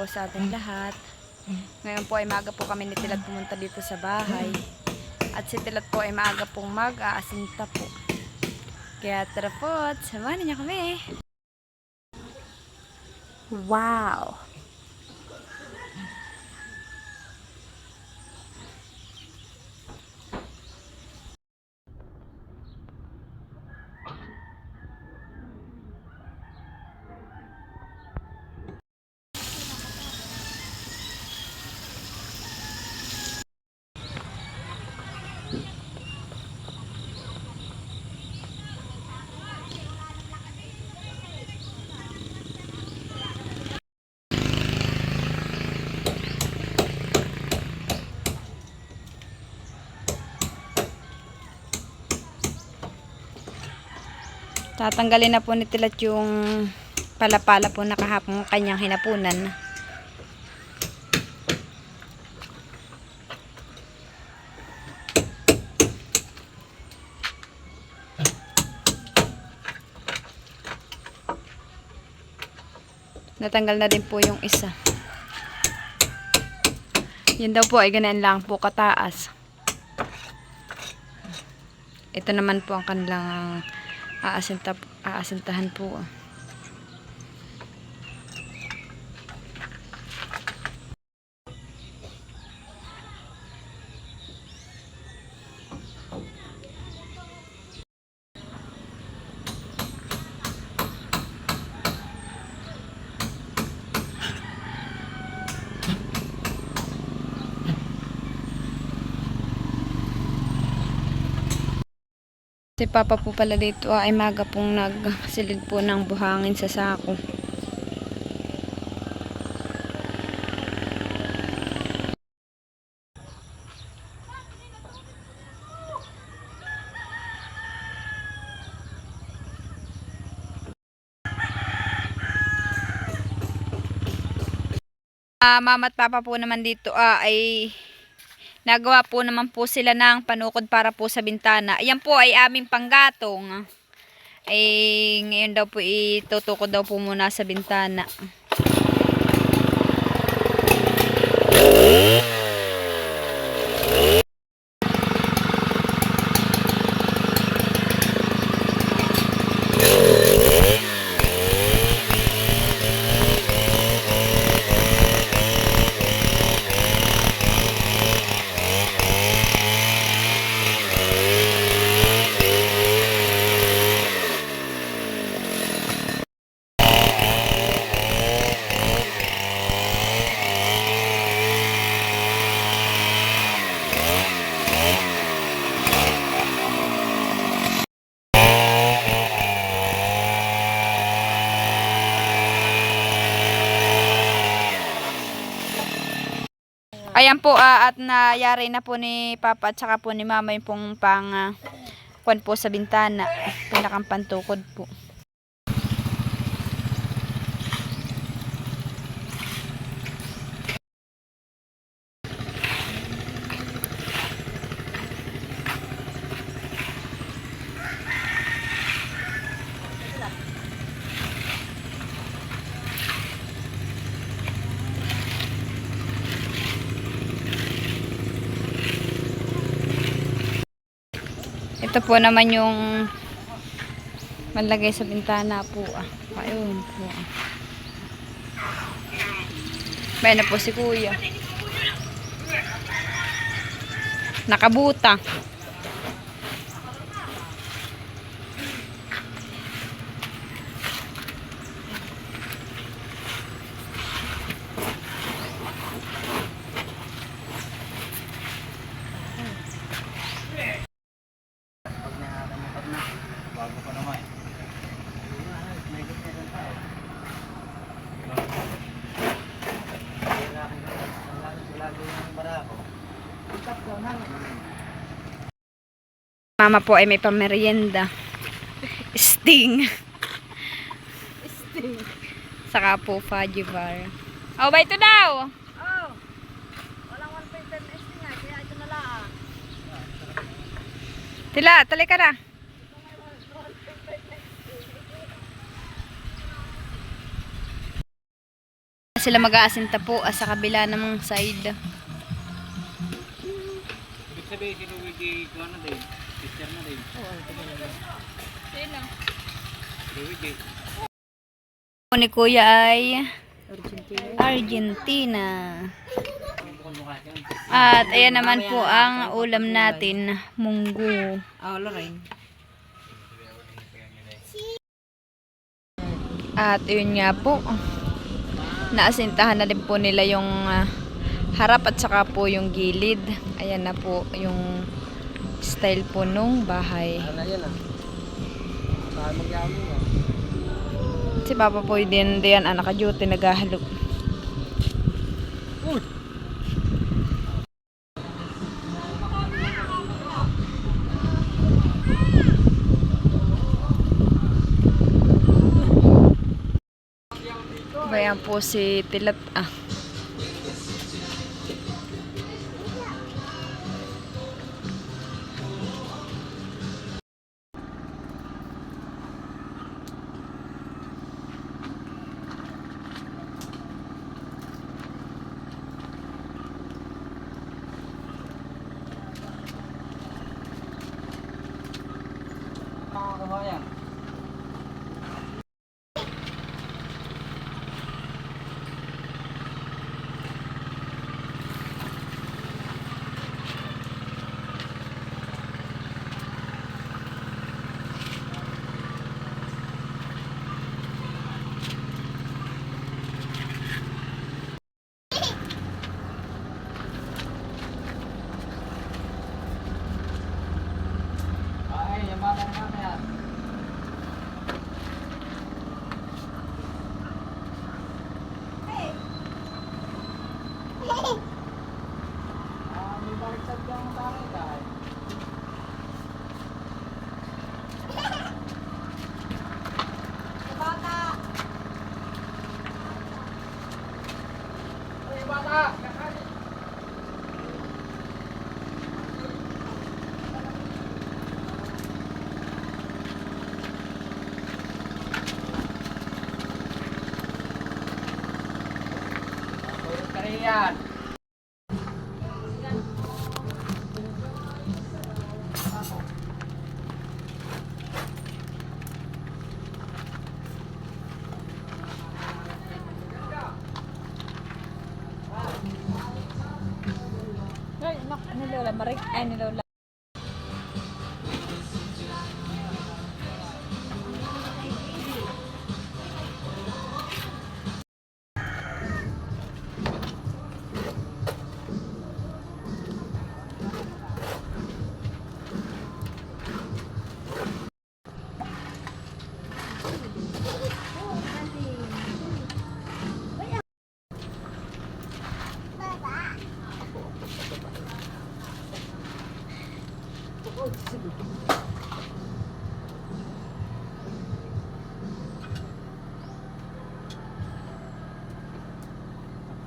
po sa ating lahat. Ngayon po ay maaga po kami ni Tilat pumunta dito sa bahay. At si Tilat po ay maaga pong mag-aasinta po. Kaya tara po, samahan niyo kami. Wow! Tatanggalin na po ni Tilat yung palapala po na kahapon kanyang hinapunan. Natanggal na din po yung isa. Yun daw po ay ganyan lang po kataas. Ito naman po ang kanilang aasintahan po. Si Papa po pala dito ay maga pong nagsilid po ng buhangin sa sako. Mama at Papa po naman dito ay nagawa po naman po sila ng panukod para po sa bintana. Ayan po ay aming panggatong. Ay ngayon daw po itutukod daw po muna sa bintana. Ayan po at nayari na po ni Papa at saka po ni Mama yung pong kwan po sa bintana. Pinakang pantukod po. Ito po naman yung malagay sa bintana po. Ayun po. May na po si Kuya. Nakabuta. Mama po ay may pamerienda. Sting. Sting. Saka po fudgy bar. Oh, ba ito daw? Oh. Walang 1.10 sting nga, kaya ito na lang. Tila, tali ka na. sila mag-aasinta po sa kabila namang side. Ibig sabihin, si Luigi, kuha na din. Sister na din. Sino? Luigi. Ni Kuya ay Argentina. At ayan naman po ang ulam natin, munggo. Lorraine. At yun nga po, naasintahan na din po nila yung harap at saka po yung gilid. Ayan na po yung style po nung bahay. Ano yan ah? Saan magyamo ah? Si Papa po din diyan naka-duty naghahalo. Bayan po si Tilat Mga kabayan. Ay, yung bata na kaya. May baliktad kang tayo dahil. Ay, bata! Tulog ka rin yan. Ay, ni Lola Marik, ay ni Lola.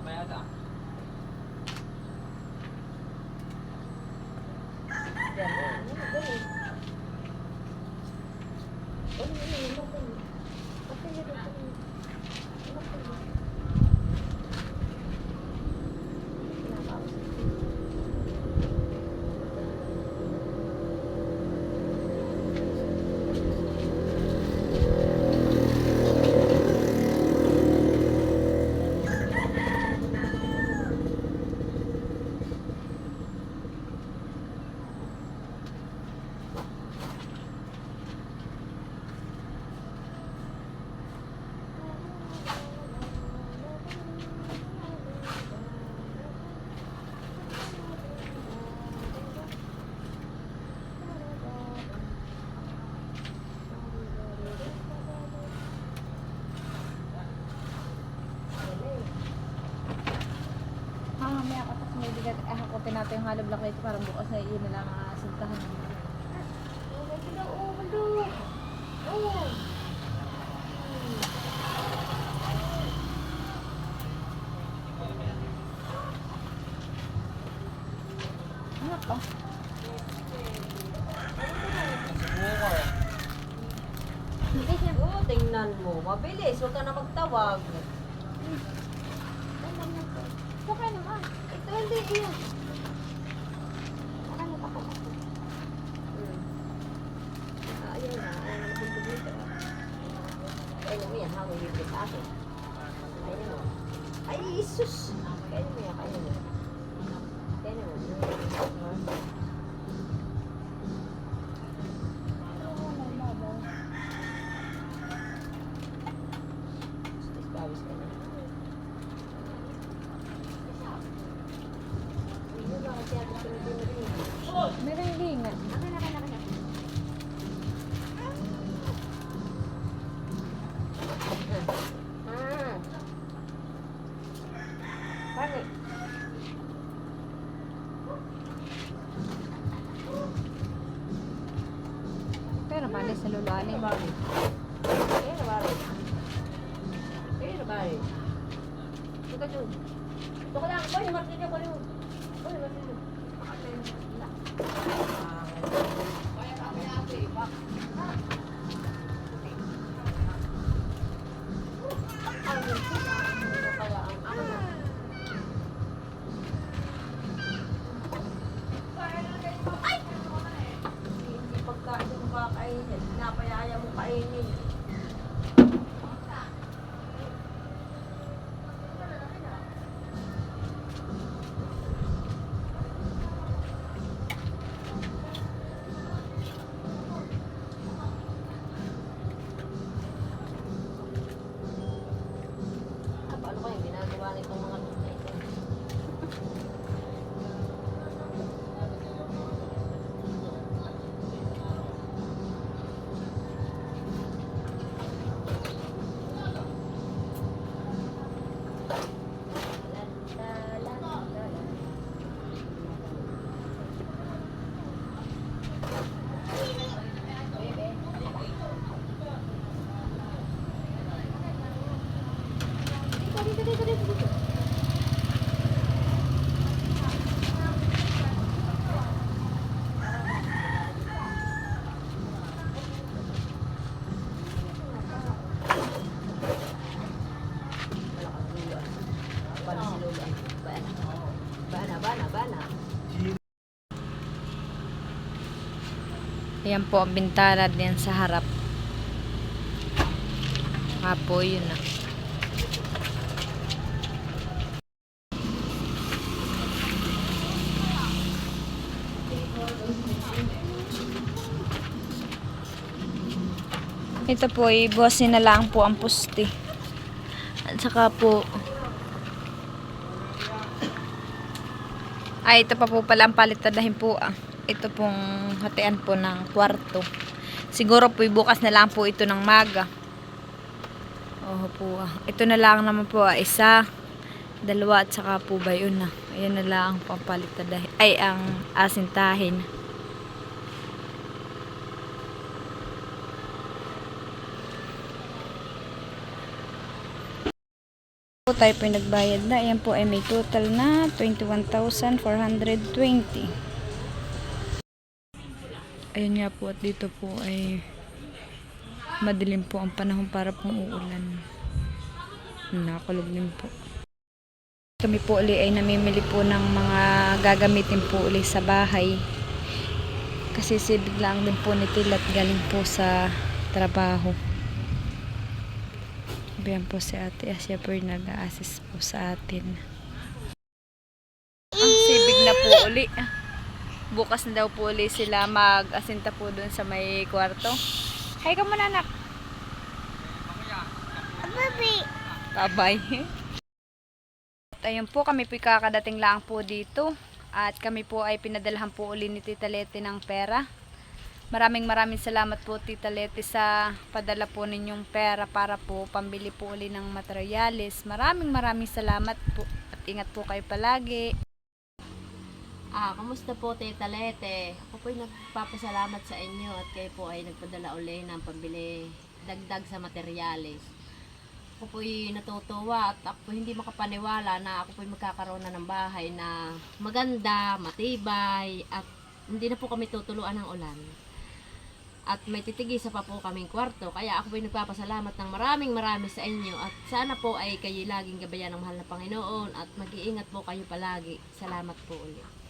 Bayata. Mamaya ako tapos may bigat. Hakutin natin yung halab lang ito para bukas na yun na lang asintahan. Ano to? Tingnan mo. Mabilis. Huwag ka na magtawag. okay naman. Ito hindi yun. Ano pa ko? Ayaw na. Ayaw na nabulbog nito. Ayaw mo yan. Hawag yung sa akin. Ayaw mo. Ay, Isus! Kaya mo yan. Kaya mo. Kaya mo. Bawis ka na. Hindi ba kasi ako pinag-pinag-pinag? Meron linga. Akin na. Panik. Pero mali sa lulalim. Ito dun. Ito ko lang. Boy, martilyo ko yun. Boy, martilyo. Hindi pagkain mo ba kainin? Napayaya mo kainin. Paano kayo ginagawa nitong mga lupa ito? Dito. Bana. Ayan po ang bintana din sa harap. Po yun na. Ito po, ibuhasin na lang po ang puste. At saka po, ito pa po pala ang palitadahin po. Ito pong hatian po ng kwarto. Siguro po, bukas na lang po ito ng maga. Po. Ito na lang naman po, isa, dalawa, at saka po ba yun na. Ayan na lang ang palitadahin. Ay, ang asintahin. Po tayo po nagbayad na. Ayan po ay may total na 21,420. Ayan nga po at dito po ay madilim po ang panahon para pong uulan. Nakakuluglim po. Kami po uli ay namimili po ng mga gagamitin po uli sa bahay. Kasi sibig lang din po ni Tilat galing po sa trabaho. Ayan po si Ate Asya po yung nag-a-assist po sa atin. Ang sibig na po uli. Bukas na daw po uli sila mag-asinta po dun sa may kwarto. Hay ka muna, anak. Baby. Bye-bye. Ayun po, kami po kakadating lang po dito. At kami po ay pinadalhan po uli ni Tita Leti ng pera. Maraming salamat po Tita Leti sa padala po ninyong pera para po pambili po uli ng materyales. Maraming salamat po at ingat po kayo palagi. Kamusta po Tita Lete? Ako po'y nagpapasalamat sa inyo at kayo po ay nagpadala uli ng pambili dagdag sa materyales. Ako po'y natutuwa at ako po'y hindi makapaniwala na ako po'y magkakaroon na ng bahay na maganda, matibay at hindi na po kami tutuluan ng ulan. At may titigisa pa po kaming kwarto. Kaya ako po ay nagpapasalamat ng marami sa inyo. At sana po ay kayo laging gabayan ng mahal na Panginoon. At mag-iingat po kayo palagi. Salamat po ulit.